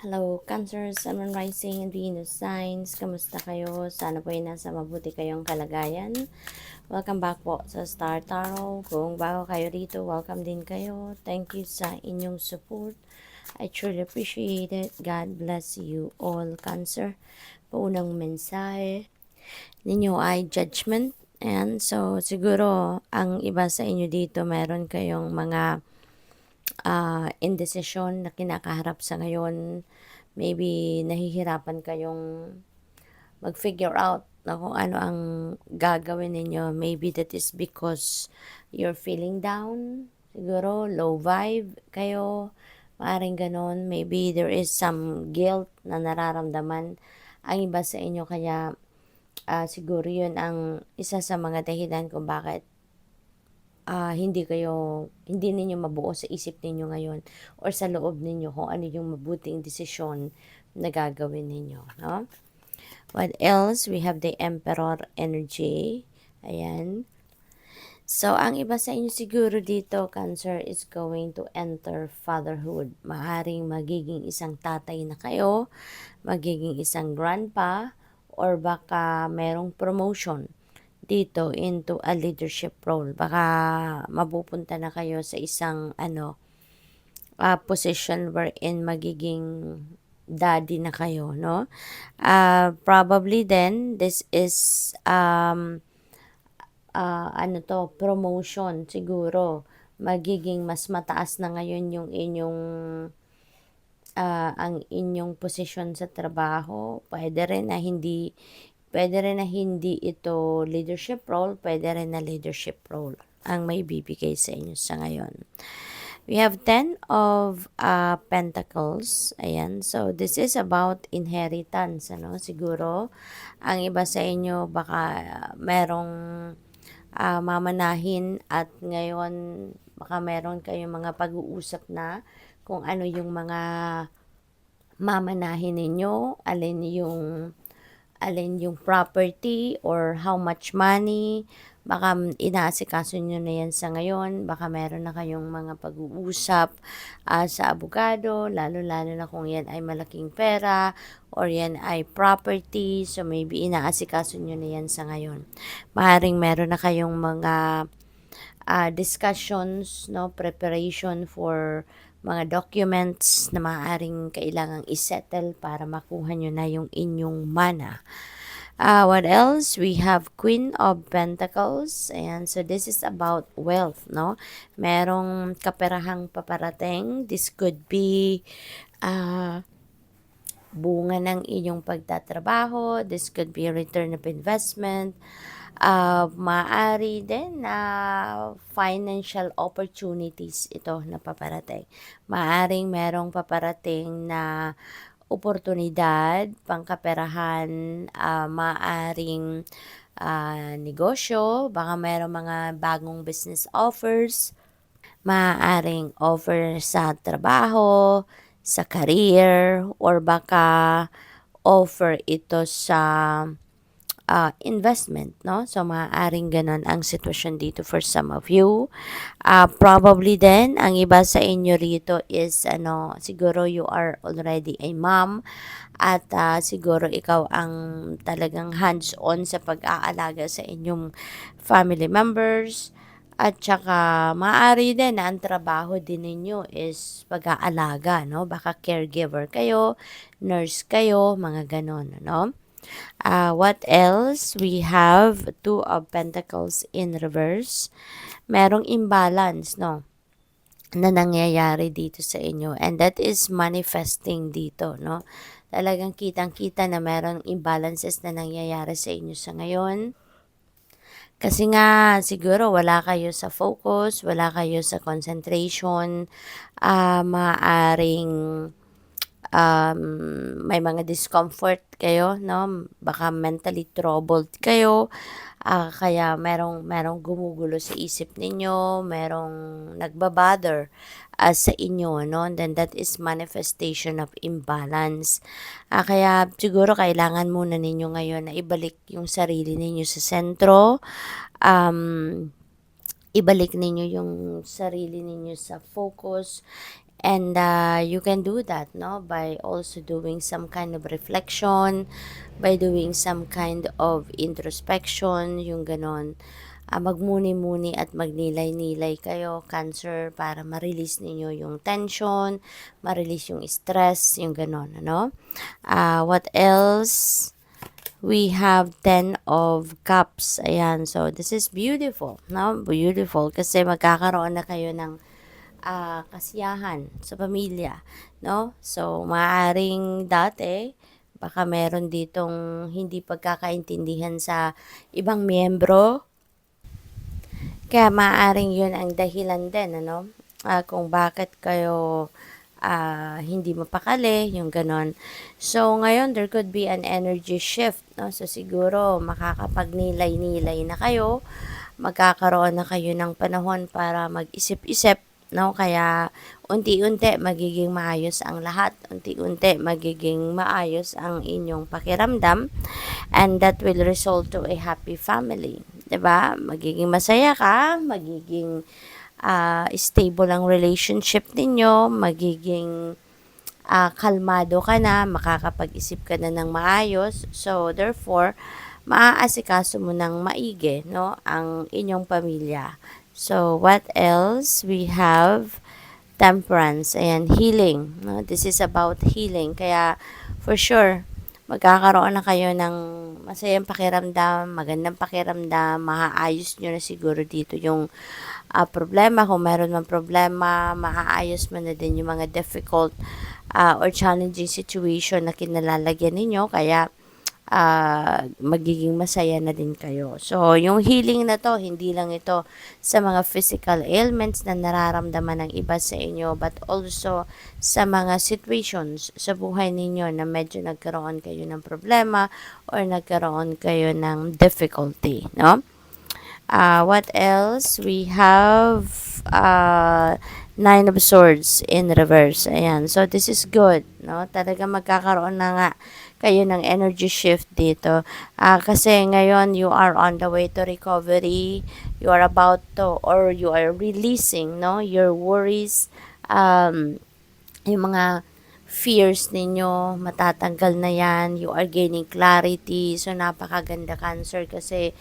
Hello, Cancer, Sun, Moon, Rising, and Venus signs. Kamusta kayo? Sana po ay nasa mabuti kayong kalagayan. Welcome back po sa Star Tarot. Kung bago kayo rito, welcome din kayo. Thank you sa inyong support. I truly appreciate it. God bless you all, Cancer. Paunang mensahe ninyo ay judgment. And so, siguro, ang iba sa inyo dito, meron kayong mga indecision na kinakaharap sa ngayon. Maybe nahihirapan kayong mag-figure out na kung ano ang gagawin ninyo. Maybe that is because you're feeling down. Siguro low vibe kayo. Maaring ganon. Maybe there is some guilt na nararamdaman ang iba sa inyo. Kaya siguro yun ang isa sa mga dahilan kung bakit hindi ninyo mabuo sa isip ninyo ngayon or sa loob ninyo kung ano yung mabuting desisyon na gagawin ninyo, no? What else? We have the Emperor energy. Ayan. So, ang iba sa inyo siguro dito, Cancer, is going to enter fatherhood. Maaring magiging isang tatay na kayo, magiging isang grandpa, or baka merong promotion dito into a leadership role. Baka mapupunta na kayo sa isang position wherein magiging daddy na kayo, no? Probably then this is promotion siguro. Magiging mas mataas na ngayon yung ang inyong posisyon sa trabaho. Pwede rin na hindi ito leadership role, pwede rin na leadership role ang may bibigay sa inyo sa ngayon. We have 10 of Pentacles. Ayan. So, this is about inheritance. Siguro, ang iba sa inyo, baka merong mamanahin at ngayon, baka meron kayong mga pag-uusap na kung ano yung mga mamanahin ninyo, alin yung property or how much money. Baka inaasikaso nyo na yan sa ngayon. Baka meron na kayong mga pag-uusap sa abogado, lalo-lalo na kung yan ay malaking pera or yan ay property. So maybe inaasikaso nyo na yan sa ngayon. Maaaring meron na kayong mga discussions, no, preparation for mga documents na maaaring kailangang isettle para makuha nyo na yung inyong mana. What else? We have Queen of Pentacles. Ayan, so this is about wealth, no? Merong kaperahang paparating. This could be bunga ng inyong pagtatrabaho. This could be a return of investment. Maaari din na financial opportunities ito na paparating. Maaring merong paparating na oportunidad, pangkaperahan, maaring negosyo, baka merong mga bagong business offers, maaring offer sa trabaho, sa career, or baka offer ito sa investment, no? So, maaaring ganon ang sitwasyon dito for some of you. Probably then, ang iba sa inyo rito is, siguro you are already a mom at siguro ikaw ang talagang hands-on sa pag-aalaga sa inyong family members. At saka, maaari din na ang trabaho din ninyo is pag-aalaga, no? Baka caregiver kayo, nurse kayo, mga ganon, no? What else? We have Two of Pentacles in reverse. Merong imbalance, no, na nangyayari dito sa inyo. And that is manifesting dito, no. Talagang kitang-kita na merong imbalances na nangyayari sa inyo sa ngayon. Kasi nga, siguro wala kayo sa focus, wala kayo sa concentration, maaring may mga discomfort kayo, no? Baka mentally troubled kayo, kaya merong gumugulo sa isip ninyo, merong nagbabother sa inyo, no? Then that is manifestation of imbalance. Kaya siguro kailangan muna ninyo ngayon na ibalik yung sarili ninyo sa sentro, ibalik ninyo yung sarili ninyo sa focus, And you can do that, no, by also doing some kind of reflection, by doing some kind of introspection, yung ganon. Magmuni-muni at magnilay-nilay kayo, Cancer, para ma-release ninyo yung tension, ma-release yung stress, yung ganon, ano. What else? We have 10 of cups. Ayan, so this is beautiful, no? Beautiful kasi magkakaroon na kayo ng kasiyahan sa pamilya, no? So, maaaring dati, baka meron ditong hindi pagkakaintindihan sa ibang miyembro, kaya maaaring yun ang dahilan din, ano? Kung bakit kayo hindi mapakali, yung ganon. So, ngayon, there could be an energy shift, no? So, siguro, makakapagnilay-nilay na kayo, magkakaroon na kayo ng panahon para mag-isip-isip, no? Kaya, unti-unti magiging maayos ang lahat. Unti-unti magiging maayos ang inyong pakiramdam, and that will result to a happy family. 'Di ba? Magiging masaya ka, magiging stable ang relationship ninyo, magiging kalmado ka na, makakapag-isip ka na ng maayos. So, therefore, maaasikaso mo ng maigi, no, ang inyong pamilya. So, what else? We have temperance. Ayan, healing. No? This is about healing. Kaya, for sure, magkakaroon na kayo ng masayang pakiramdam, magandang pakiramdam, maaayos nyo na siguro dito yung problema. Kung meron mang problema, maaayos mo na din yung mga difficult or challenging situation na kinalalagyan ninyo. Kaya, magiging masaya na din kayo. So, yung healing na to, hindi lang ito sa mga physical ailments na nararamdaman ng iba sa inyo, but also sa mga situations sa buhay ninyo na medyo nagkaroon kayo ng problema or nagkaroon kayo ng difficulty, no? What else? We have Nine of Swords in reverse. Ayan. So, this is good, no? Talaga magkakaroon na nga kayo ng energy shift dito. Kasi ngayon, you are on the way to recovery. You are about to, or you are releasing, no? Your worries, yung mga fears ninyo, matatanggal na yan. You are gaining clarity. So, napakaganda, Cancer, kasi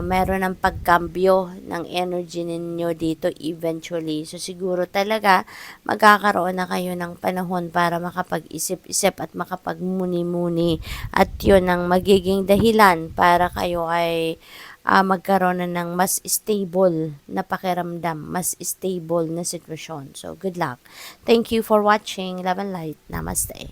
meron ng pagkambyo ng energy ninyo dito eventually. So, siguro talaga magkakaroon na kayo ng panahon para makapag-isip-isip at makapagmuni-muni. At yun ang magiging dahilan para kayo ay magkaroon na ng mas stable na pakiramdam, mas stable na sitwasyon. So, good luck. Thank you for watching. Love and light. Namaste.